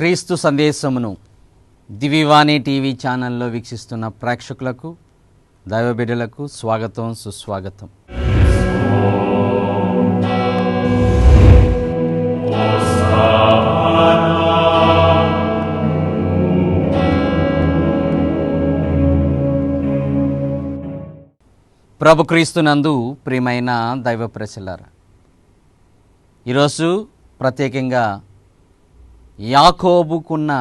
క్రీస్తు సందేశమును దివివాణి టీవీ ఛానల్లో వీక్షిస్తున్న ప్రేక్షకులకు దైవ బిడ్డలకు స్వాగతం సుస్వాగతం. ప్రభు క్రీస్తునందు ప్రియమైన దైవ ప్రజలారా, ఈరోజు ప్రత్యేకంగా యాకోబుకున్న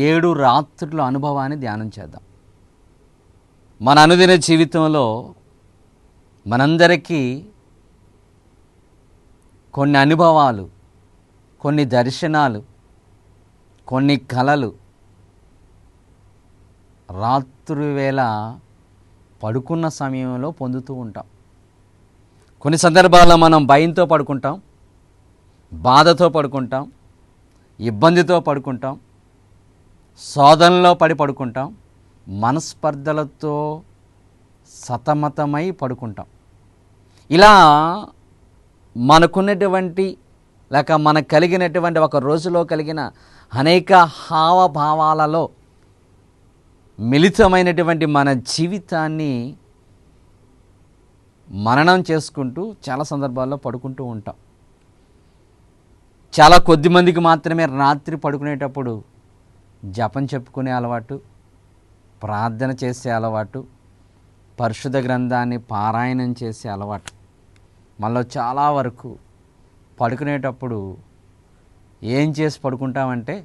7 రాత్రుల అనుభవాన్ని ధ్యానం చేద్దాం. మన అనుదిన జీవితంలో మనందరికీ కొన్ని అనుభవాలు, కొన్ని దర్శనాలు, కొన్ని కలలు రాత్రి వేళ పడుకున్న సమయంలో పొందుతూ ఉంటాం. కొన్ని సందర్భాల్లో మనం భయంతో పడుకుంటాం, బాధతో పడుకుంటాం, ఇబ్బందితో పడుకుంటాం, శోధనలో పడి పడుకుంటాం, మనస్పర్ధలతో సతమతమై పడుకుంటాం. ఇలా మనకున్నటువంటి లేక మనకు కలిగినటువంటి ఒక రోజులో కలిగిన అనేక హావభావాలలో మిళితమైనటువంటి మన జీవితాన్ని మననం చేసుకుంటూ చాలా సందర్భాల్లో పడుకుంటూ ఉంటాం. చాలా కొద్ది మందికి మాత్రమే రాత్రి పడుకునేటప్పుడు జపం చెప్పుకునే అలవాటు, ప్రార్థన చేసే అలవాటు, పరిశుద్ధ గ్రంథాన్ని పారాయణం చేసే అలవాటు. మనలో చాలా వరకు పడుకునేటప్పుడు ఏం చేసి పడుకుంటామంటే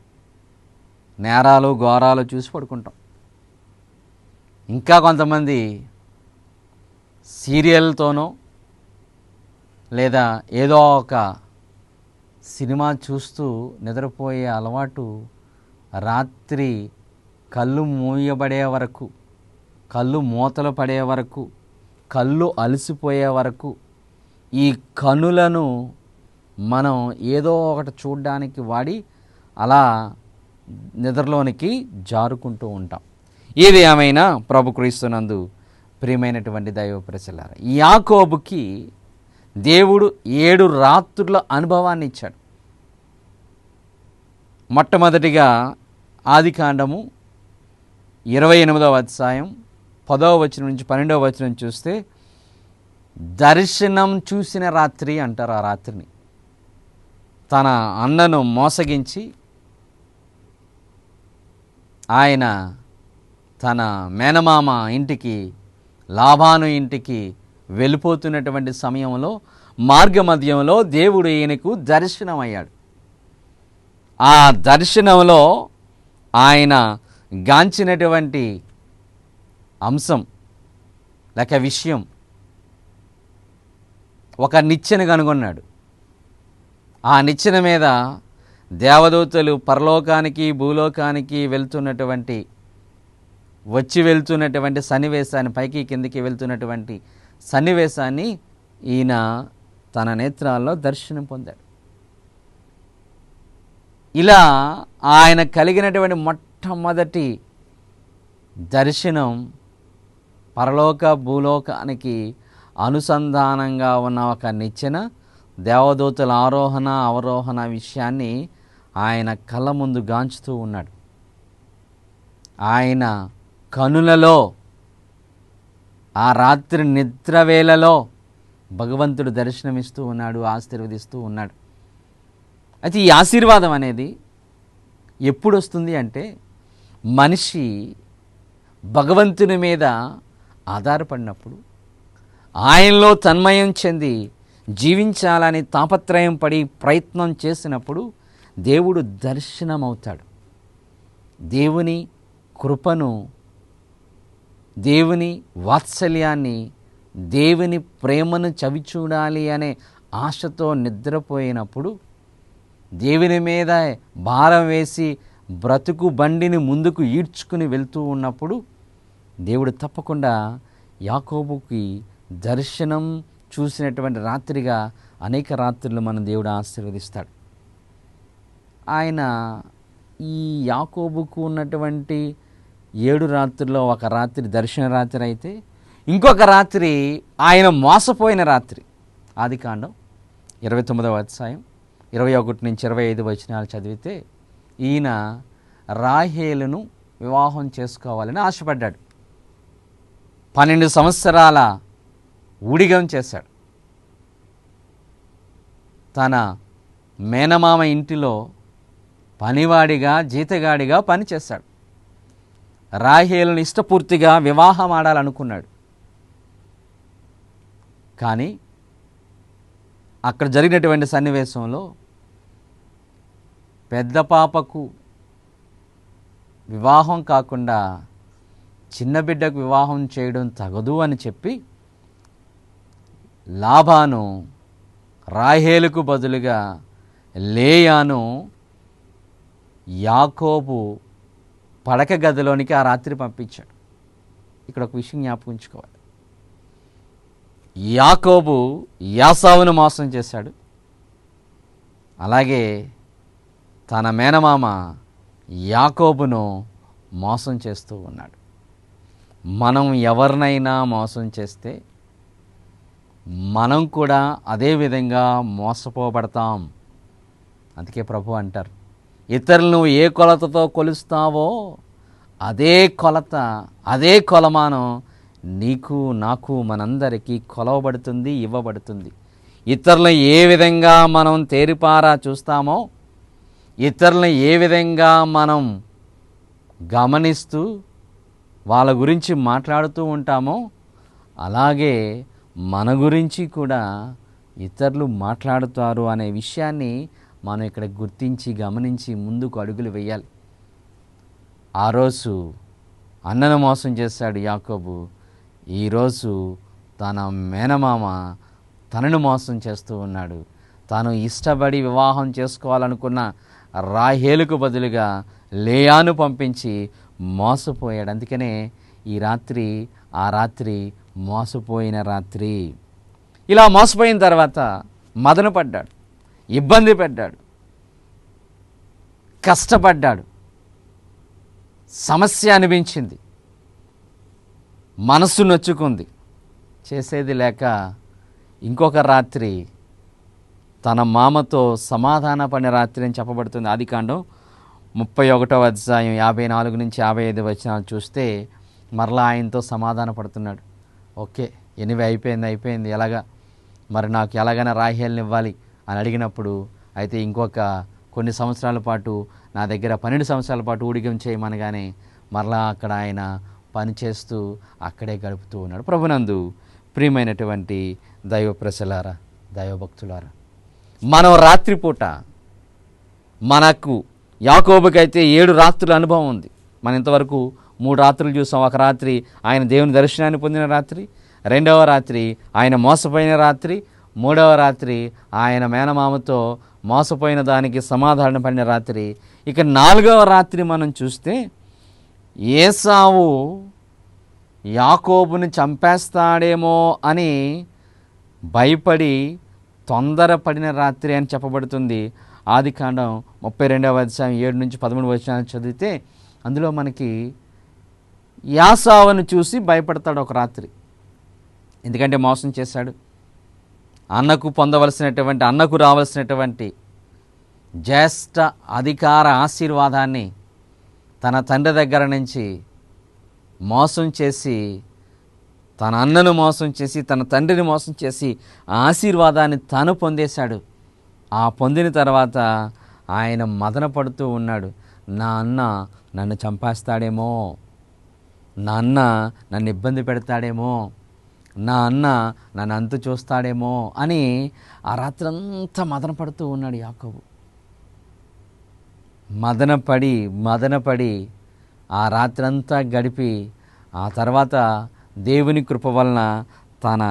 నేరాలు ఘోరాలు చూసి పడుకుంటాం. ఇంకా కొంతమంది సీరియల్తోనో లేదా ఏదో ఒక సినిమా చూస్తూ నిద్రపోయే అలవాటు రాత్రి కళ్ళు మూయబడే వరకు, కళ్ళు మూతలు పడే వరకు, కళ్ళు అలసిపోయే వరకు ఈ కనులను మనం ఏదో ఒకటి చూడడానికి వాడి అలా నిద్రలోనికి జారుకుంటూ ఉంటాం. ఏది ఏమైనా ప్రభు క్రీస్తునందు ప్రియమైనటువంటి దైవ ప్రజలారా, యాకోబుకి దేవుడు 7 రాత్రుల అనుభవాన్ని ఇచ్చాడు. మొట్టమొదటిగా ఆదికాండము 28వ అధ్యాయం 10వ వచనం నుంచి 12వ వచనం చూస్తే దర్శనం చూసిన రాత్రి అంటారు. ఆ రాత్రిని తన అన్నను మోసగించి ఆయన తన మేనమామ ఇంటికి, లాబాను ఇంటికి వెళ్ళిపోతున్నటువంటి సమయంలో మార్గమధ్యంలో దేవుడు ఈయనకు దర్శనమయ్యాడు. ఆ దర్శనంలో ఆయన గాంచినటువంటి అంశం లేక విషయం, ఒక నిచ్చెన కనుగొన్నాడు. ఆ నిచ్చెన మీద దేవదూతలు పరలోకానికి భూలోకానికి వెళ్తున్నటువంటి సన్నివేశాన్ని, పైకి కిందికి వెళ్తున్నటువంటి సన్నివేశాన్ని ఈయన తన నేత్రాల్లో దర్శనం పొందాడు. ఇలా ఆయన కలిగినటువంటి మొట్టమొదటి దర్శనం పరలోక భూలోకానికి అనుసంధానంగా ఉన్న ఒక నిచ్చెన, దేవదూతల ఆరోహణ అవరోహణ విషయాన్ని ఆయన కళ్ళ ముందు గాంచుతూ ఉన్నాడు. ఆయన కనులలో ఆ రాత్రి నిద్రవేళలో భగవంతుడు దర్శనమిస్తూ ఉన్నాడు, ఆశీర్వదిస్తూ ఉన్నాడు. అయితే ఈ ఆశీర్వాదం అనేది ఎప్పుడు వస్తుంది అంటే మనిషి భగవంతుని మీద ఆధారపడినప్పుడు, ఆయనలో తన్మయం చెంది జీవించాలని తాపత్రయం పడి ప్రయత్నం చేసినప్పుడు దేవుడు దర్శనమవుతాడు. దేవుని కృపను, దేవుని వాత్సల్యాన్ని, దేవుని ప్రేమను చవిచూడాలి అనే ఆశతో నిద్రపోయినప్పుడు, దేవుని మీద భారం వేసి బ్రతుకు బండిని ముందుకు ఈడ్చుకుని వెళ్తూ ఉన్నప్పుడు దేవుడు తప్పకుండా యాకోబుకి దర్శనం చూసినటువంటి రాత్రిగా అనేక రాత్రులు మన దేవుడు ఆశీర్వదిస్తాడు. ఆయన ఈ యాకోబుకు ఉన్నటువంటి 7 రాత్రుల్లో ఒక రాత్రి దర్శన రాత్రి అయితే, ఇంకొక రాత్రి ఆయన మోసపోయిన రాత్రి. ఆదికాండం 29వ అధ్యాయం 21 నుంచి 25 వచనాలు చదివితే ఈయన రాహేలును వివాహం చేసుకోవాలని ఆశపడ్డాడు. 12 సంవత్సరాల ఊడిగం చేశాడు. తన మేనమామ ఇంటిలో పనివాడిగా, జీతగాడిగా పనిచేశాడు. రాహేలును ఇష్టపూర్తిగా వివాహం ఆడాలనుకున్నాడు. కానీ అక్కడ జరిగినటువంటి సన్నివేశంలో పెద్ద పాపకు వివాహం కాకుండా చిన్న బిడ్డకు వివాహం చేయడం తగదు అని చెప్పి లాబాను రాహేలుకు బదులుగా లేయాను యాకోబు పడక గదిలోనికి ఆ రాత్రి పంపించాడు. ఇక్కడ ఒక విషయం జ్ఞాపకం ఉంచుకోవాలి. యాకోబు యాసావును మోసం చేశాడు. అలాగే తన మేనమామ యాకోబును మోసం చేస్తూ ఉన్నాడు. మనం ఎవరినైనా మోసం చేస్తే మనం కూడా అదే విధంగా మోసపోబడతాం. అందుకే ప్రభు అంటారు, ఇతరులను నువ్వు ఏ కొలతతో కొలుస్తావో అదే కొలత, అదే కొలమానం నీకు, నాకు, మనందరికీ కొలవబడుతుంది, ఇవ్వబడుతుంది. ఇతరులను ఏ విధంగా మనం తేరిపారా చూస్తామో, ఇతరులను ఏ విధంగా మనం గమనిస్తూ వాళ్ళ గురించి మాట్లాడుతూ ఉంటామో, అలాగే మన గురించి కూడా ఇతరులు మాట్లాడుతారు అనే విషయాన్ని మనం ఇక్కడ గుర్తించి గమనించి ముందుకు అడుగులు వేయాలి. ఆ రోజు అన్నను మోసం చేశాడు యాకోబు. ఈరోజు తన మేనమామ తనను మోసం చేస్తూ ఉన్నాడు. తాను ఇష్టపడి వివాహం చేసుకోవాలనుకున్న రాహేలుకు బదులుగా లేయాను పంపించి మోసపోయాడు. అందుకనే ఈ రాత్రి ఆ రాత్రి మోసపోయిన రాత్రి. ఇలా మోసపోయిన తర్వాత మదన పడ్డాడు, ఇబ్బంది పడ్డాడు, కష్టపడ్డాడు, సమస్య అనిపించింది, మనస్సు నొచ్చుకుంది. చేసేది లేక ఇంకొక రాత్రి తన మామతో సమాధాన పడిన రాత్రి అని చెప్పబడుతుంది. ఆదికాండం 31వ అధ్యాయం 54 నుంచి 55 వచనాలు చూస్తే మరలా ఆయనతో సమాధాన పడుతున్నాడు. ఓకే, ఎనివే అయిపోయింది, ఎలాగా మరి నాకు ఎలాగైనా రాహేలుని ఇవ్వాలి అని అడిగినప్పుడు, అయితే ఇంకొక కొన్ని సంవత్సరాల పాటు నా దగ్గర 12 సంవత్సరాల పాటు ఊడిగం చేయమనగానే మరలా అక్కడ ఆయన పనిచేస్తూ అక్కడే గడుపుతూ ఉన్నాడు. ప్రభునందు ప్రియమైనటువంటి దైవ ప్రజలారా, దైవభక్తులారా, మనం రాత్రిపూట మనకు యాకోబుకైతే 7 రాత్రుల అనుభవం ఉంది. మనం ఇంతవరకు 3 రాత్రులు చూసాం. ఒక రాత్రి ఆయన దేవుని దర్శనాన్ని పొందిన రాత్రి, 2వ రాత్రి ఆయన మోసపోయిన రాత్రి, 3వ రాత్రి ఆయన మేనమామతో మోసపోయిన దానికి సమాధానం పడిన రాత్రి. ఇక 4వ రాత్రి మనం చూస్తే ఏసావు యాకోబుని చంపేస్తాడేమో అని భయపడి తొందరపడిన రాత్రి అని చెప్పబడుతుంది. ఆదికాండం 32వ అధ్యాయం 7 నుంచి 13 వచనాలు చదివితే అందులో మనకి యాసావును చూసి భయపడతాడు ఒక రాత్రి. ఎందుకంటే మోసం చేశాడు. అన్నకు రావాల్సినటువంటి జ్యేష్ఠ అధికార ఆశీర్వాదాన్ని తన తండ్రి దగ్గర నుంచి మోసం చేసి, తన అన్నను మోసం చేసి, తన తండ్రిని మోసం చేసి ఆశీర్వాదాన్ని తాను పొందేశాడు. ఆ పొందిన తర్వాత ఆయన మదన పడుతూ ఉన్నాడు. నా అన్న నన్ను చంపేస్తాడేమో, నా అన్న నన్ను ఇబ్బంది పెడతాడేమో, నా అన్న నన్ను అంతు చూస్తాడేమో అని ఆ రాత్రంతా మదన పడుతూ ఉన్నాడు యాకోబు. మదనపడి ఆ రాత్రంతా గడిపి ఆ తర్వాత దేవుని కృప వలన తన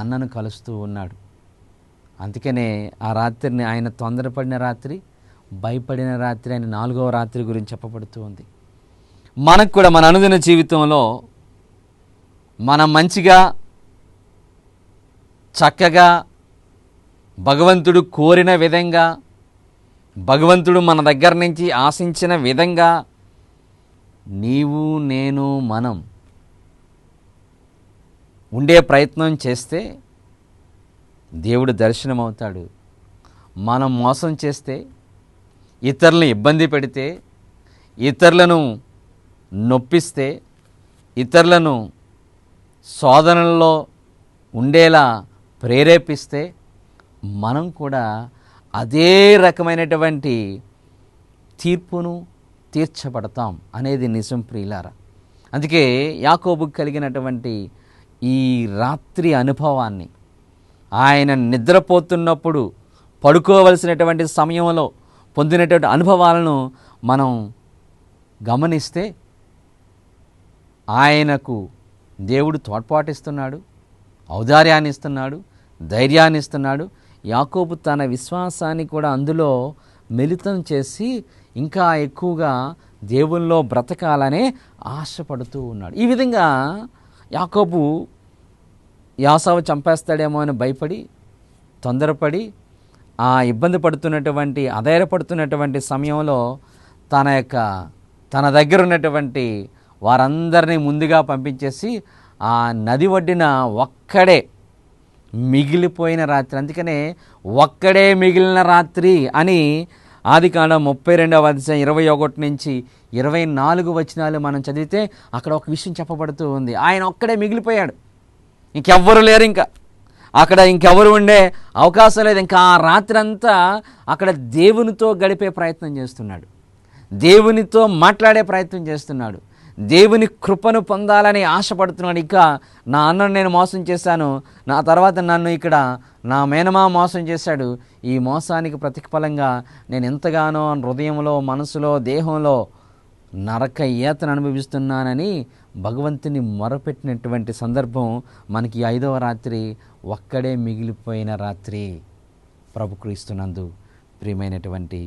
అన్నను కలుస్తూ ఉన్నాడు. అందుకనే ఆ రాత్రిని ఆయన తొందరపడిన రాత్రి, భయపడిన రాత్రి అని 4వ రాత్రి గురించి చెప్పబడుతూ ఉంది. మనకు కూడా మన అనుదిన జీవితంలో మనం మంచిగా, చక్కగా, భగవంతుడు కోరిన విధంగా, భగవంతుడు మన దగ్గర నుంచి ఆశించిన విధంగా నీవు, నేను, మనం ఉండే ప్రయత్నం చేస్తే దేవుడు దర్శనమవుతాడు. మనం మోసం చేస్తే, ఇతరులను ఇబ్బంది పెడితే, ఇతరులను నొప్పిస్తే, ఇతరులను శోధనల్లో ఉండేలా ప్రేరేపిస్తే మనం కూడా అదే రకమైనటువంటి తీర్పును తీర్చబడతాం అనేది నిజం ప్రియులారా. అందుకే యాకోబుకు కలిగినటువంటి ఈ రాత్రి అనుభవాన్ని, ఆయన నిద్రపోతున్నప్పుడు పడుకోవలసినటువంటి సమయంలో పొందినటువంటి అనుభవాలను మనం గమనిస్తే ఆయనకు దేవుడు తోడ్పాటిస్తున్నాడు, ఔదార్యాన్ని ఇస్తున్నాడు, ధైర్యాన్ని ఇస్తున్నాడు. యాకోబు తన విశ్వాసాన్ని కూడా అందులో మిళితం చేసి ఇంకా ఎక్కువగా దేవునిలో బ్రతకాలనే ఆశపడుతూ ఉన్నాడు. ఈ విధంగా యాకోబు యాసావు చంపేస్తాడేమో అని భయపడి, తొందరపడి, ఆ ఇబ్బంది పడుతున్నటువంటి, అధైర్యపడుతున్నటువంటి సమయంలో తన దగ్గర ఉన్నటువంటి వారందరినీ ముందుగా పంపించేసి ఆ నది ఒడ్డిన ఒక్కడే మిగిలిపోయిన రాత్రి, అందుకనే ఒక్కడే మిగిలిన రాత్రి అని ఆదికాండం 32వ అధ్యాయం 21 నుంచి 24 వచనాలు మనం చదివితే అక్కడ ఒక విషయం చెప్పబడుతూ ఉంది. ఆయన ఒక్కడే మిగిలిపోయాడు, ఇంకెవ్వరు లేరు, ఇంకా అక్కడ ఇంకెవరు ఉండే అవకాశం లేదు. ఇంకా ఆ రాత్రి అంతా అక్కడ దేవునితో గడిపే ప్రయత్నం చేస్తున్నాడు, దేవునితో మాట్లాడే ప్రయత్నం చేస్తున్నాడు, దేవుని కృపను పొందాలని ఆశపడుతున్నాడు. ఇక నా అన్నను నేను మోసం చేశాను, నా తర్వాత నన్ను ఇక్కడ నా మేనమా మోసం చేశాడు, ఈ మోసానికి ప్రతిఫలంగా నేను ఎంతగానో హృదయంలో, మనసులో, దేహంలో నరక యాతన అనుభవిస్తున్నానని భగవంతుని మొరపెట్టినటువంటి సందర్భం మనకి 5వ రాత్రి, ఒక్కడే మిగిలిపోయిన రాత్రి. ప్రభు క్రీస్తునందు ప్రియమైనటువంటి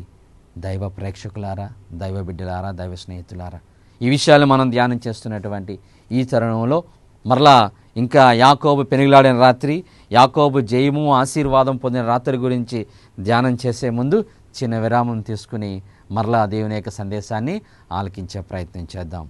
దైవ ప్రేక్షకులారా, దైవ బిడ్డలారా, దైవ స్నేహితులారా, ఈ విషయాలు మనం ధ్యానం చేస్తున్నటువంటి ఈ తరుణంలో మరలా ఇంకా యాకోబు పెనుగులాడిన రాత్రి, యాకోబు జయము ఆశీర్వాదం పొందిన రాత్రి గురించి ధ్యానం చేసే ముందు చిన్న విరామం తీసుకుని మరలా దేవుని యొక్క సందేశాన్ని ఆలకించే ప్రయత్నం చేద్దాం.